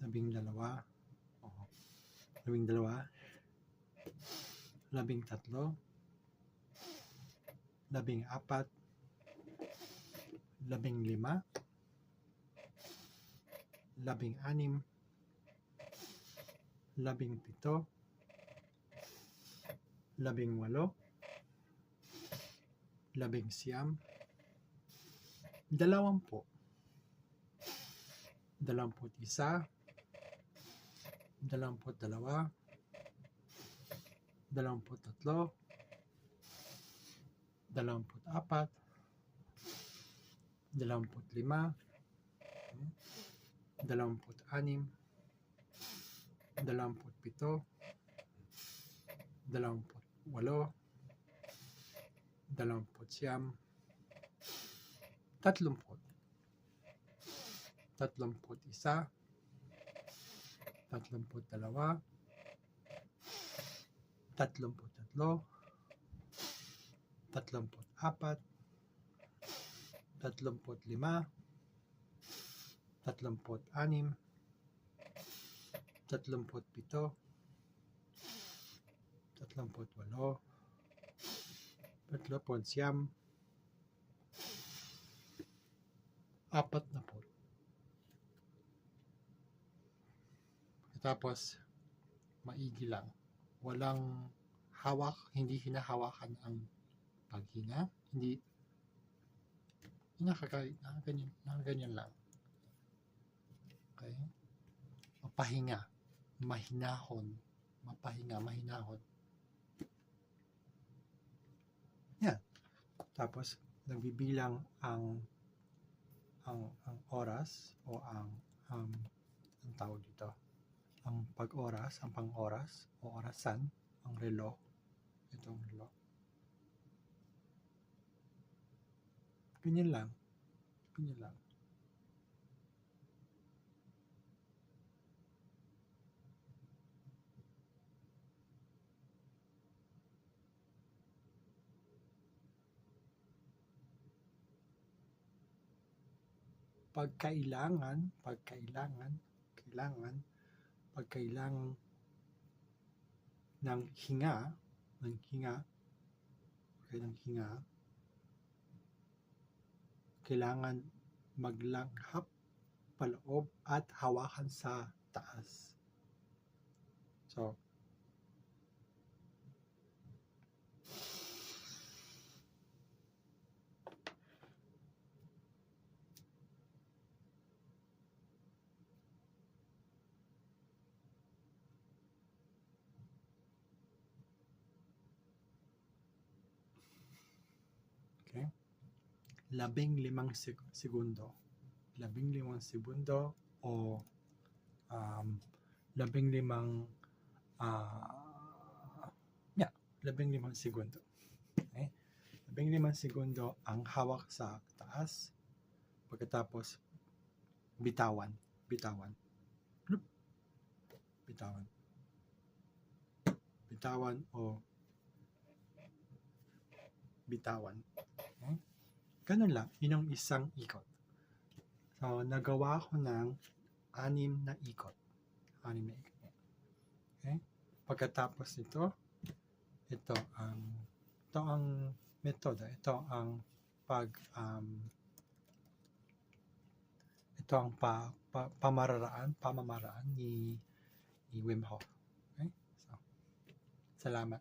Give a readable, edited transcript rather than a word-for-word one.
12, 13, 14, 15, 16, 17, 18, 19, 20, 21, 22, 23, 24, 25, 26, 27, 28, 29, 30, 31, 32, 33, 34, 35, 36, 37, 38, 39, 40. Tapos, maigi lang. Walang hawak, hindi hinahawakan ang paghinga. Hindi, nakaganyan lang. Okay? Mapahinga. Mahinahon. Mahinahon. Yan. Tapos, nagbibilang ang oras o ang tawag dito, ang pag-oras, ang pang-oras o orasan, ang relo, itong relo. Ganyan lang. Pagkailangan ng hinga, kailangan maglanghap paloob at hawakan sa taas. So, okay? 15 segundo. 15 segundo o 15 segundo. Okay? 15 segundo ang hawak sa taas. Pagkatapos, bitawan. Bitawan o bitawan. Okay? Ganun lang. Yun ang isang ikot. So, nagawa ko ng 6 na ikot. Okay? Pagkatapos nito, ito ang metodo. Ito ang pamamaraan ni Wim Hof. Okay? So, salamat.